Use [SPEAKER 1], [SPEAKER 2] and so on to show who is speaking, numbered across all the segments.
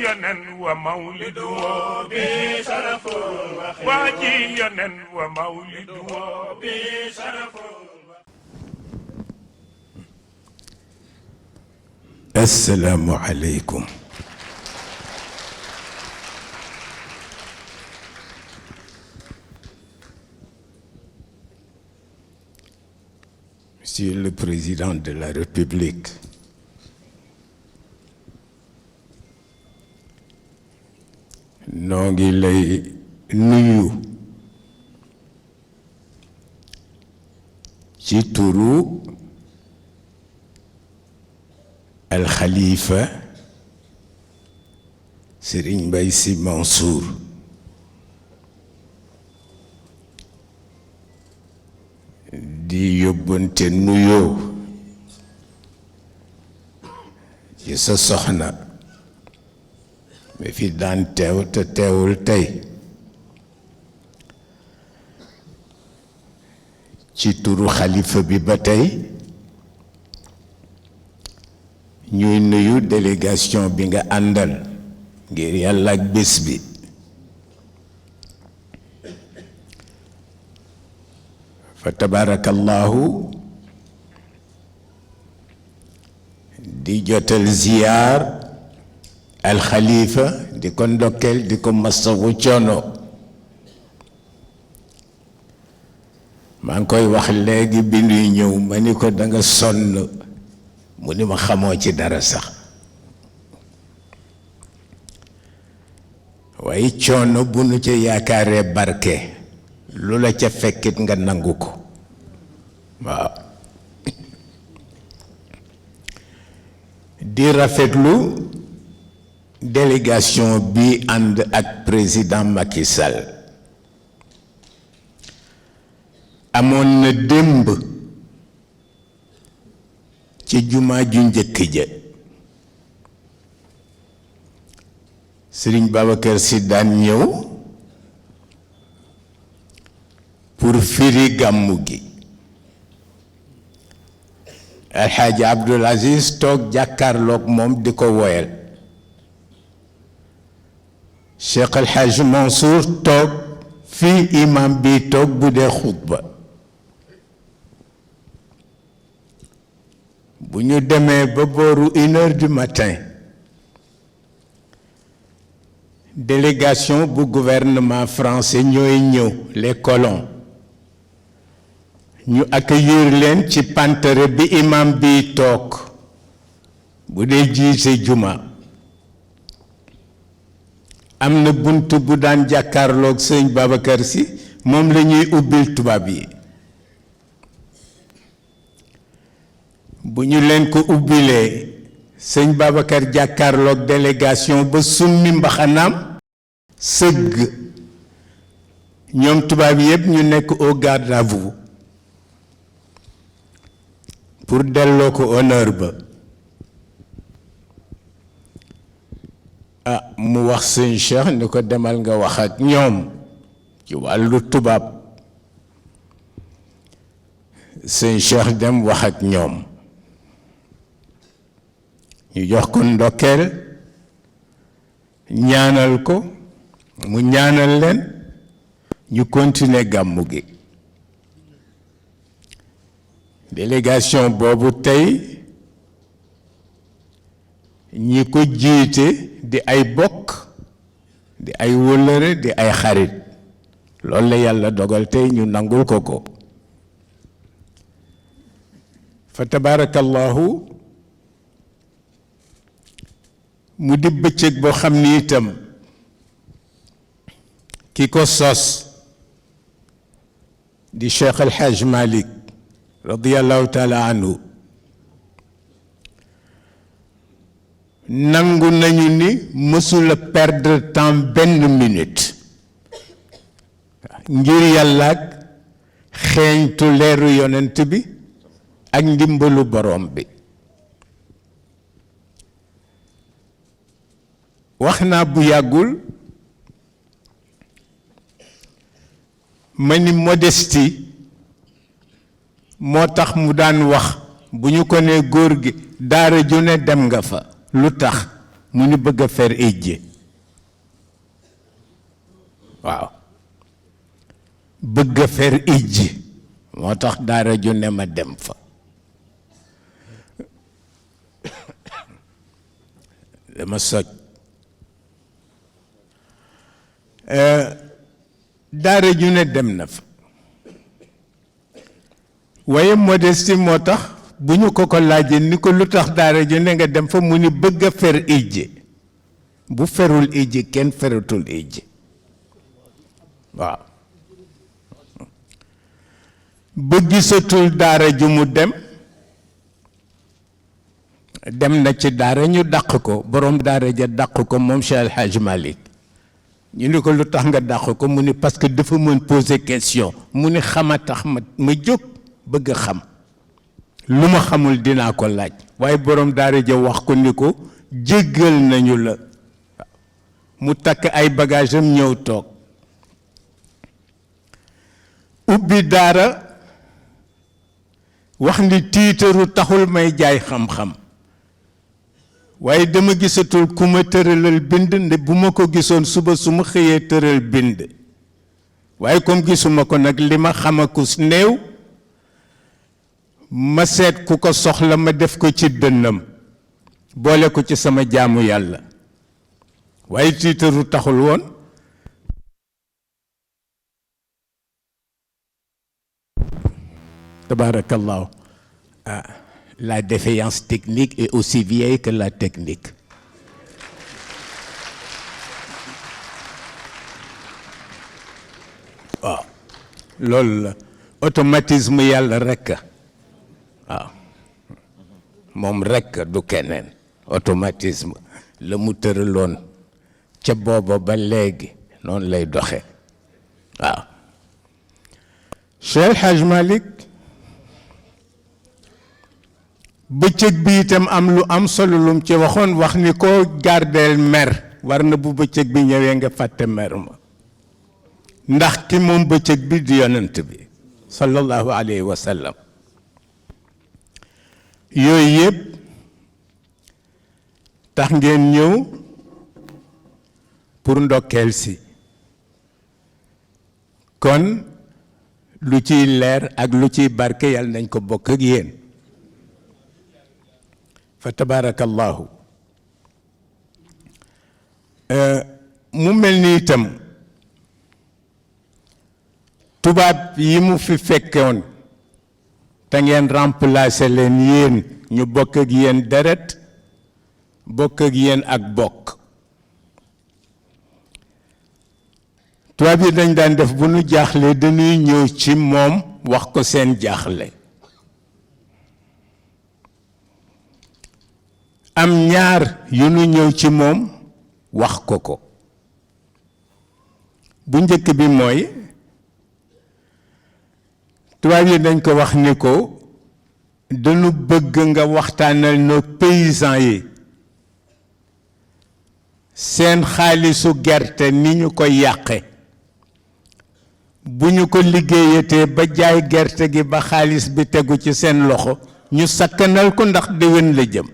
[SPEAKER 1] ينن ومولده بشرف واجي ينن ومولده بشرف. السلام عليكم. Monsieur le Président de la République, noo ngi lay nuyu ci turu al Khalifa Serigne Mbaye Sy Mansour di yóbbante nuyoo ci sa soxna mi fi daan teew te teewul tey ci turu xalifa bi ba tey ñuy nuyu délégation bi nga àndal ngir yàlla ak bés bi fa tabarakallahu di jotal ziyaar al xalifa di ko ndokkeel di ko masawu coono maa ngi koy wax léegi bi nuy ñëw ma ni ko danga sonn mu ni ma xamoo ci dara sax waaye coono bu nu ca yaakaaree barke lu la ca fekkit nga nangu ko waaw di rafetlu délégation bi ànd ak président Macky Sall amoon na démb ci jumaa ju njëkk ja Serigne Babacar Sy daan ñëw pour firi gàmmu gi Alxaaji Abdul Aziz toog jàkkaarloog moom di ko woyal Cheikh Alxaaji Mansour toog fii imam bi toog bu dee xutba bu ñu demee ba booru 1 heure du matin délégation bu gouvernement français ñooy ñëw les colons ñu accueillir leen ci pantere bi imam bi toog bu dee jiite juma am na bunt bu daan jàkkaarloog sëñ Babacar Sy moom la ñuy ubbil tubaab yi bu ñu leen ko ubbilee sëñ Babacar jàkkaarloog délégation ba summi mbaxanaam sëgg ñoom tubaab yépp ñu nekk au garde à vous pour delloo ko honneur ba mu wax sëñ Cheikh ni ko demal nga wax ak ñoom ci wàllu tubaab sëñ Cheikh dem wax ak ñoom ñu jox ko ndokkeel ñaanal ko mu ñaanal leen ñu continuer gàmmu gi délégation boobu tey ñi ko jiite di ay bokk di ay wëllëre di ay xarit loolu la yàlla dogal tey ñu nangul ko ko fa tabarakallahu mu di bëccëg boo xam ni itam ki ko sos di Cheikh El Hadj Malick radiyallahu taala anhu nangu nañu ni mësula perdre temps benn minute ngir yàlla ak xeeñtu leeru yonent bi ak ndimbalu borom bi wax naa bu yàggul ma ni modestie moo tax mu daan wax bu ñu ko nee góor gi daara ju ne dem nga fa lu tax mu ni bëgg a fer ijji waaw bëgg a fer ijji moo tax daara ju ne ma dem fa dama soj daara ju ne dem na fa waaye modestie moo tax bu ñu ko laajee ni ko lu tax daara ju ne nga dem fa mu ni bëgg a fer ijji bu ferul ijji kenn feratul ijji waaw ba gisatul daara ju mu dem na ci daara ñu dàq ko borom daara ja dàq ko moom Cheikh El Hadj Malick ñu ni ko lu tax nga dàq ko mu ni parce que dafa mën poser question mu ni xama tax ma jóg bëgg a xam lu ma xamul dinaa ko laaj waaye borom daara ja wax ko ni ko jéggal nañu la mu takk ay bagage am ñëw toog ubbi daara wax ni tiitaru taxul may jaay xam-xam waaye dama gisatul ku ma tëralal bind nde bu ma ko gisoon suba su ma xëyee tëral bind waaye comme gisuma ko nag li ma xamakus néew ma seet ku ko soxla ma def ko ci dënnam boole ko ci sama jaamu yàlla waaye tiitaru taxul woon tabarakallahu la défaillance technique est aussi vieille que la technique waaw loolu la automatisme yàlla rekk waaw moom rekk du keneen automatisme la mu tëraloon ca booba ba léegi noonu lay doxe waaw Cheikh El Hadj Malick bëccëg bi itam am lu am solo lum ci waxoon wax ni ko gardeel mer war na bu bëccëg bi ñëwee nga fàtte mer ma ndax ki moom bëccëg bi di yonent bi sallallahu alayhi wa sallam yooyu yëpp tax ngeen ñëw pour ndokkeel si kon lu ciy leer ak lu ciy barke yàlla nañ ko bokk ak yéen fa tabarakallahu mu mel ni itam tubaab yi mu fi fekkoon te ngeen remplacer leen yéen ñu bokk ak yéen deret bokk ak yéen ak bokk tubaab yi dañ daan def bu nu jaaxle dañuy ñëw ci moom wax ko seen jaaxle am ñaar yu nu ñëw ci moom wax ko ko bu njëkk bi mooy tubaab yi dañ ko wax ni ko dañu bëgg nga waxtaanal no paysan yi seen xaalisu gerte ni ñu ko yàqe bu ñu ko liggéeyatee ba jaay gerte gi ba xaalis bi tegu ci seen loxo ñu sakkanal ko ndax déwén la jëm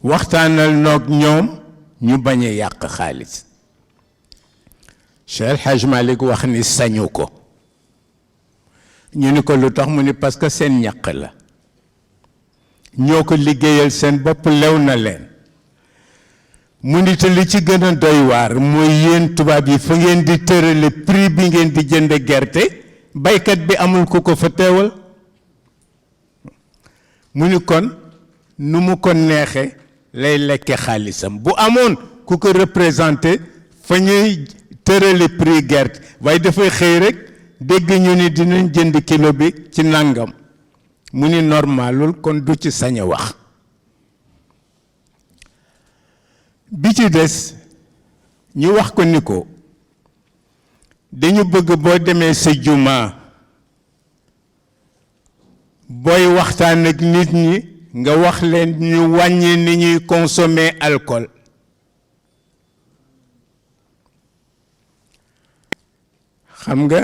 [SPEAKER 1] waxtaanal noog ñoom ñu bañ a yàq xaalis Cheikh El Hadj Malick wax ni sañu ko ñu ni ko lu tax mu ni parce que seen ñaq la ñoo ko liggéeyal seen bopp lew na leen mu ni te li ci gën a doy waar mooy yéen tubaab yi fa ngeen di tërale prix bi ngeen di jënd gerte baykat bi amul ku ko fa teewal mu ni kon nu mu ko neexe lay lekke xaalisam bu amoon ku ko représenté fa ñuy tërale prix gerte waaye dafay xëy rek dégg ñu ni dinañ jënd kilo bi ci nangam mu ni normalul kon du ci sañ a wax bi ci des ñu wax ko ni ko dañu bëgg boo demee sa jumaa booy waxtaan ak nit ñi nga wax leen ñu wàññi ni ñuy consommer alcool xam nga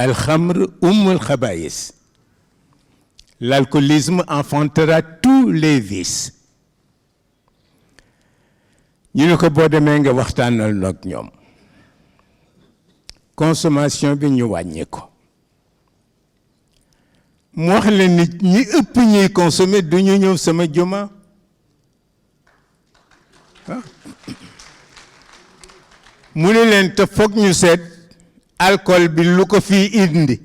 [SPEAKER 1] alxamr ummul xabaïs l'alcoolisme enfantera tous les vices ñu ne ko boo demee nga waxtaanal nag ñoom consommation bi ñu wàññi ko mu wax leen nit ñi ëpp ñuy consommer du ñu ñëw sama juma mu ne leen te foog ñu seet alcool bi lu ko fii indi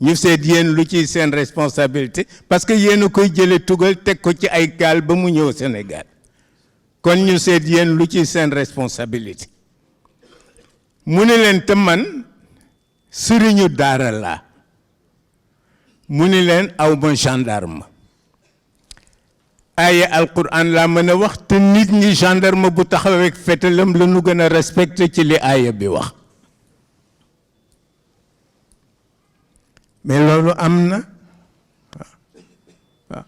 [SPEAKER 1] ñu seet yéen lu ci seen responsabilité parce que yéen a koy jële tugal teg ko ci ay gaal ba mu ñëw Sénégal kon ñu seet yéen lu ci seen responsabilité mu ne leen te man sëriñu daara laa mu ne leen awma gendarme aaya alquran laa mën a wax te nit ñi gendarme bu taxawee fetalam la ñu gën a respecté ci li aaya bi wax mais loolu am na waaw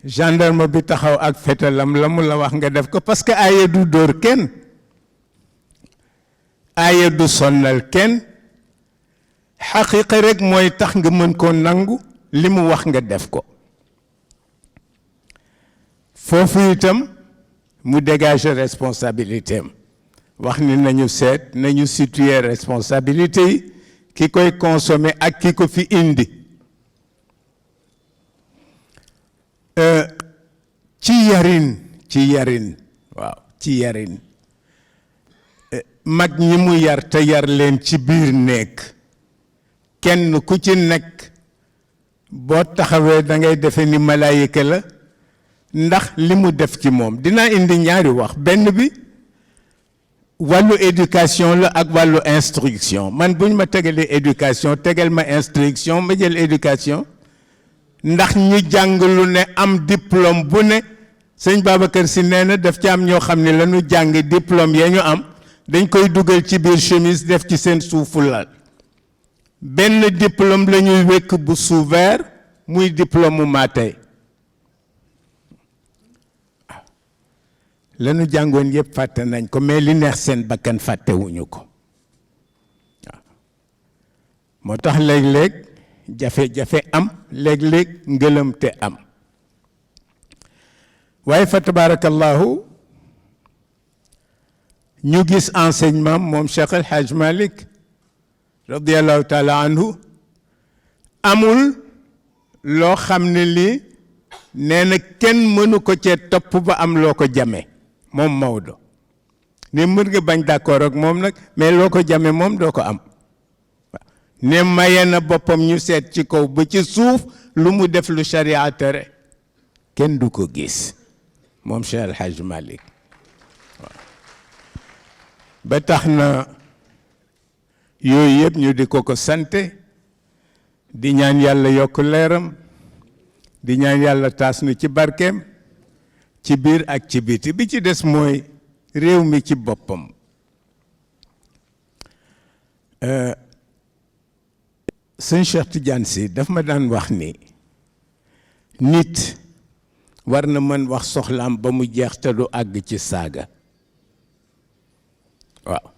[SPEAKER 1] gendarme bi taxaw ak fetalam la mu la wax nga def ko parce que aaya du dóor kenn aaya du sonnal kenn xaqiqa rek mooy tax nga mën koo nangu li mu wax nga def ko foofu itam mu dégager responsabilité am wax ni nañu seet nañu situer responsabilité yi ki koy consommer ak ki ko fi indi ci yarin waaw ci yarin mag ñi mu yar te yar leen ci biir néeg kenn ku ci nekk boo taxawee da ngay defe ni malaayika la ndax li mu def ci moom dinaa indi ñaari wax benn bi wàllu éducation la ak wàllu instruction man bu ñu ma tegalee éducation tegal ma instruction ma jël éducation ndax ñi jàng lu ne am diplôme bu ne sëñ Babacar Sy nee na daf ci am ñoo xam ne la ñu jàng diplôme ya ñu am dañ koy dugal ci biir chemise def ci seen suufu lal benn diplôme la ñuy wékk bu sous vert muy diplôme mu maatey lanu jàngoon yëpp fàtte nañ ko mais li neex seen bakkan fàttewuñu ko waaw moo tax léeg-léeg jafe-jafe am léeg-léeg ngëlëmte am waaye fa tabarakallahu ñu gis enseignement moom Cheikh El Hadj Malick radiallahu taala anhu amul loo xam ne lii nee na kenn mënu ko cee topp ba am loo ko jame moom Maodo ne mën nga bañ d'accord ak moom nag mais loo ko jame moom doo ko am ne maye na boppam ñu seet ci kaw ba ci suuf lu mu def lu sharia tere kenn du ko gis moom Cheikh El Hadj Malick ba tax na yooyu yëpp ñu di ko sante di ñaan yàlla yokk leeram di ñaan yàlla taas nu ci barkeem ci biir ak ci biti bi ci des mooy réew mi ci boppam sëñ Cheikh Tidiane Sy daf ma daan wax ni nit war na mën wax soxlaam ba mu jeex te du àgg ci saaga waaw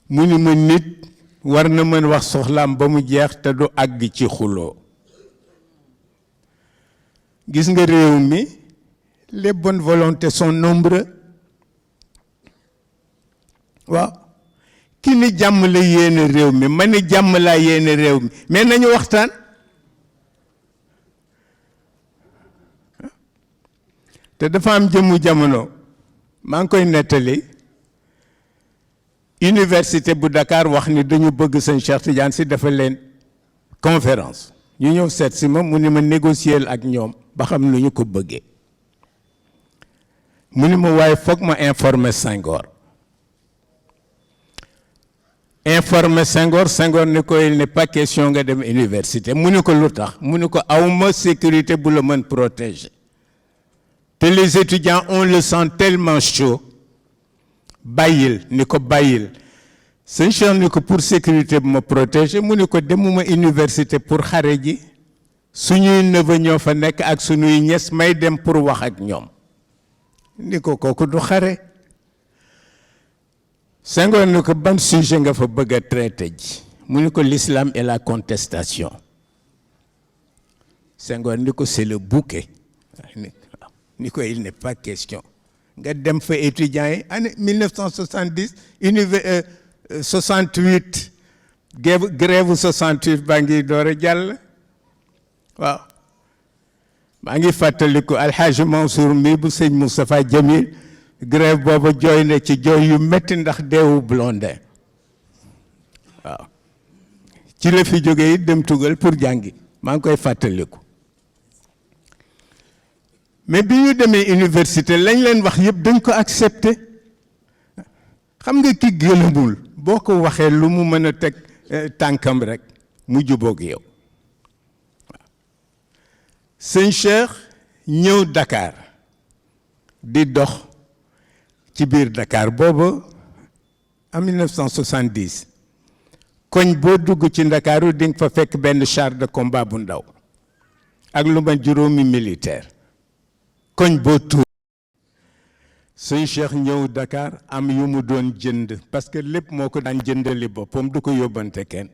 [SPEAKER 1] mu ni ma nit war na mën wax soxlaam ba mu jeex te du àgg ci xuloo gis nga réew mi les bonnes volontés sont nombreux waaw ki ni jàmm la yéene réew mi ma ni jàmm laa yéene réew mi mais nañu waxtaan te dafa am jëmmu jamono maa ngi koy nettali université bu Dakar wax ni dañu bëgg sëñ Cheikh Tidiane Sy dafa leen conférence ñu ñëw seet si ma mu ni ma négocier ak ñoom ba xam nu ñu ko bëggee mu ni ma waaye foog ma informer Senghor ni ko il n'est pas question nga dem université mu ni ko lu tax mu ni ko awma sécurité bu la mën protéger te les étudiants on le sent tellement chaud bàyyil ni ko bàyyil sëñ Cheikh ni ko pour sécurité bu ma protéger mu ni ko demuma université pour xare ji suñuy neveu ñoo fa nekk ak suñuy ñes may dem pour wax ak ñoom ni ko kooku du xare Senghor ni ko ban sujet nga fa bëgg a traité ji mu ni ko l'islam et la contestation Senghor ni ko c'est le bouquet ni ko il n'est pas question nga dem fa étudiants yi année 1970 68 grève 68 baa ngi door a jàll waaw maa ngi fàttaliku Alhaji Mansour mi bu sëñ Moustapha Jamil grève booba jooy na ci jooy yu métti ndax deewu Blondin waaw ci la fi jógee it dem tugal pour jàngi maa ngi koy fàttaliku mais bi ñu demee université lañ leen wax yëpp dañ ko accepté xam nga ki gëlëmul boo ko waxee lu mu mën a teg tànkam rek mu jubóog yow waaw sëñ Cheikh ñëw Dakar di dox ci biir Dakar booba en 1970 koñ boo dugg ci Ndakaaru di nga fa fekk benn char de combat bu ndaw ak lu ma juróomi militaire koñ boo tuur sëñ Cheikh ñëw Dakar am yu mu doon jënd parce que lépp moo ko daan jëndali boppam du ko yóbbante kenn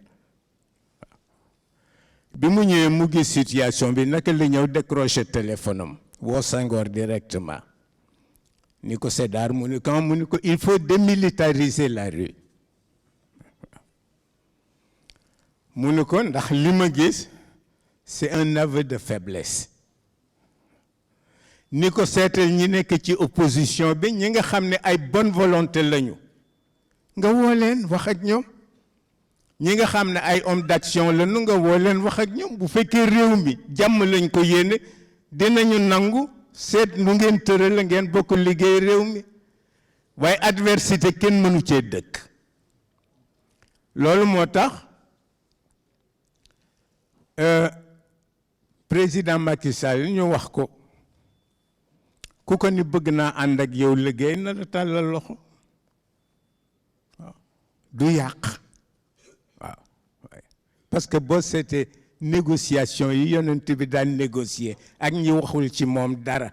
[SPEAKER 1] bi mu ñëwee mu gis situation bi naka la ñëw décrocher téléphone am woo Senghor directement ni ko Sédar mu ni ko il faut démilitariser la rue mu ni ko ndax li ma gis c'est un aveu de faiblesse ni ko seetal ñi nekk ci opposition bi ñi nga xam ne ay bonne volonté lañu nga woo leen wax ak ñoom ñi nga xam ne ay homme d'action lañu nga woo leen wax ak ñoom bu fekkee réew mi jàmm lañ ko yéene dinañu nangu seet nu ngeen tëral la ngeen bokk liggéey réew mi waaye adversité kenn mënu cee dëkk loolu moo tax président Macky Sall ñu wax ko ku ko ni bëgg naa ànd ak yow liggéey na la tàllal loxo waaw du yàq waaw parce que boo seetee négociation yi yonent bi daan négocier ak ñi waxul ci moom dara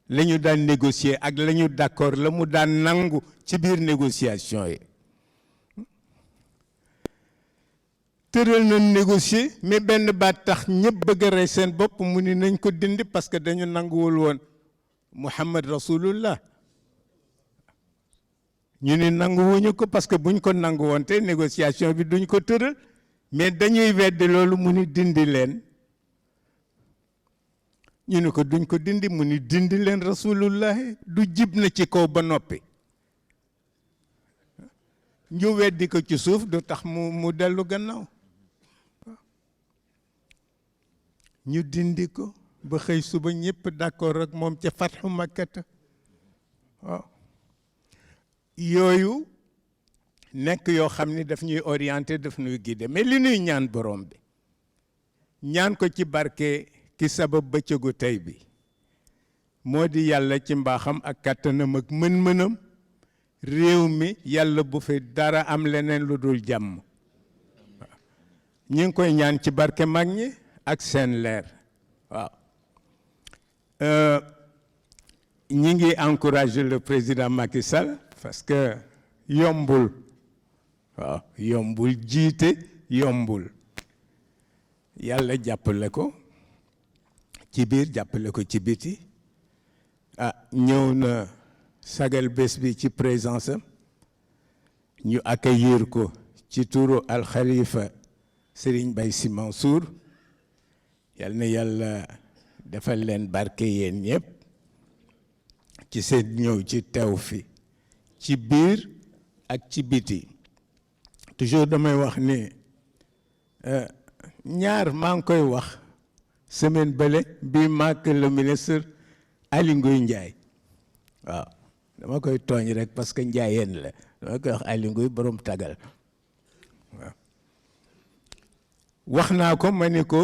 [SPEAKER 1] la ñu daan négocier ak la ñu d'accord la mu daan nangu ci biir négociation yi tëral na négocier mais benn baat tax ñëpp bëgg a rey seen bopp mu ni nañ ko dindi parce que dañu nanguwul woon Muhammad Rasulullah ñu ni nanguwuñu ko parce que buñ ko nangu woon te négociation bi duñ ko tëral mais dañuy weddi loolu mu ni dindi leen ñu ni ko duñ ko dindi mu ni dindi leen Rasulullah du jib na ci kaw ba noppi ñu weddi ko ci suuf du tax mu dellu gannaaw ñu dindi ko ba xëy suba ñëpp d'accord ak moom ca fatxu makkata waaw yooyu nekk yoo xam ni daf ñuy orienté daf ñuy guider mais li ñuy ñaan borom bi ñaan ko ci barke ki sabab bëccëgu tey bi moo di yàlla ci mbaaxam ak kàttanam ak mën-mënam réew mi yàlla bu fi dara am leneen lu dul jàmm ñi ngi koy ñaan ci barke mag ñi ak seen leer waaw ñi ngi encourager le président Macky Sall parce que yombul waaw yombul jiite yombul yàlla jàppale ko ci biir jàppale ko ci biti ñëw na sagal bés bi ci présence am ñu accueillir ko ci turu al Khalifa Serigne Baye Sy Mansour yal na yàlla defal leen barke yéen ñëpp ci seen ñëw ci teew fi ci biir ak ci biti toujours damay wax ni ñaar maa ngi koy wax semaine bële bi maak le ministre Aly Ngouille Ndiaye waaw dama koy tooñ rek parce que njaayeen la dama koy wax Aly Ngouille borom tagal waaw wax naa ko ma ni ko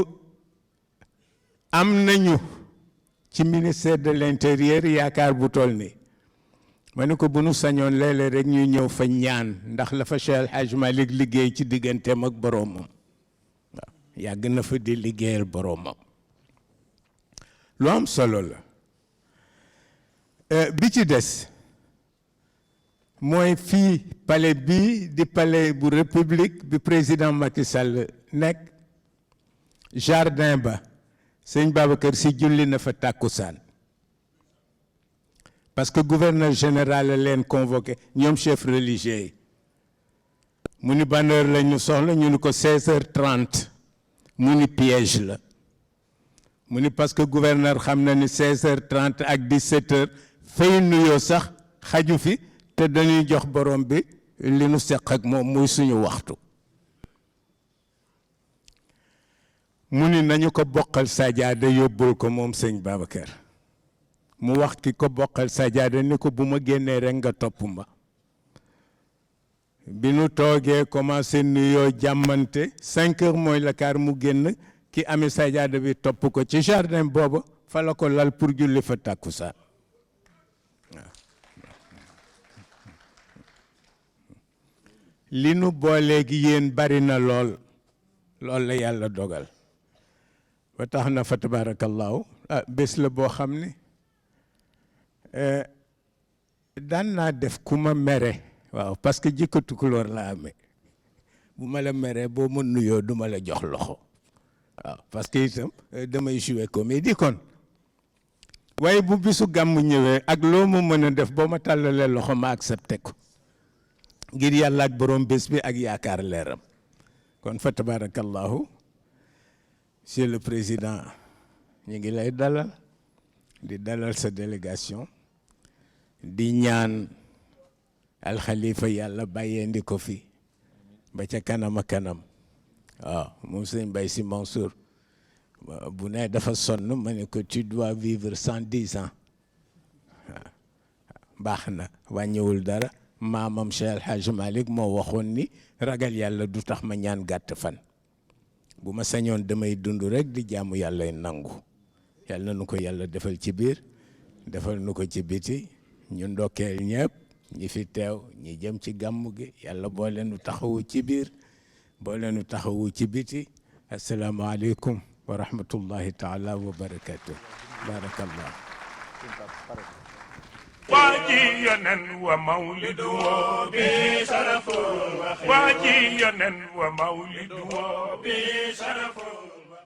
[SPEAKER 1] am nañu ci ministère de l'intérieur yaakaar bu toll ni ma ni ko bu nu sañoon léeg-léeg rek ñuy ñëw fa ñaan ndax la fa Cheikh El Hadj Malick liggéey ci digganteem ak boroomam waaw yàgg na fa di liggéeyal boroomam lu am solo la bi ci des mooy fii palais bii di palais bu république bi président Macky Sall nekk jardin ba sëñ Babacar Sy julli na fa tàkkusaan parce que gouverneur général a leen convoqué ñoom chef religieux yi mu ni ban heure la ñu soxla ñu ni ko 16h30 mu ni piège la mu ni parce que gouverneur xam na ni 16h30 ak 17h fay nuyoo sax xaju fi te dañuy jox borom bi li nu seq ak moom muy suñu waxtu mu ni nañu ko bokkal sajaada yóbbul ko moom sëñ Babacar mu wax ki ko bokkal sajaada ni ko bu ma génnee rek nga topp ma bi nu toogee commencé nuyoo jàmmante 5 heures mooy la kaar mu génn ki amee sajaada bi topp ko ci jardin booba fa la ko lal pour julli fa tàkkusaan waaw li nu booleegi yéen bari na lool loolu la yàlla dogal ba tax na fa tabarakallahu bés la boo xam ni daan naa def ku ma mere waaw parce que jikko tukulóor la amee bu ma la meree boo ma nuyoo du ma la jox loxo waaw parce que itam damay jouer comédie kon waaye bu bisu gàmm ñëwee ak loo ma mën a def boo ma tàllalee loxo ma accepté ko ngir yàlla ak borom bés bi ak yaakaar leeram kon fa tabarakallahu monsieur le président ñu ngi lay dalal di dalal sa délégation di ñaan alxalifa yàlla bàyyeendi ko fi ba ca kanam a kanam waaw moom sëñ Mbaye Sy Mansour bu ne dafa sonn ma ne ko tu dois vivre 110 ans waaw baax na wàññiwul dara maamam Cheikh El Hadj Malick moo waxoon ni ragal yàlla du tax ma ñaan gàtt fan bu ma sañoon damay dund rek di jaamu yàlla nangu yàlla nu ko yàlla defal ci biir defal nu ko ci biti ñu ndokkeel ñëpp ñi fi teew ñi jëm ci gàmmu gi yàlla boo leenu taxawu ci biir boo leenu taxawu ci biti asalaamaaleykum wa rahmatullahi taala wa barakatuh barakallah
[SPEAKER 2] waaji yonen wa mawlidu bi sharafu waaji yonen wa mawlidu bi sharafu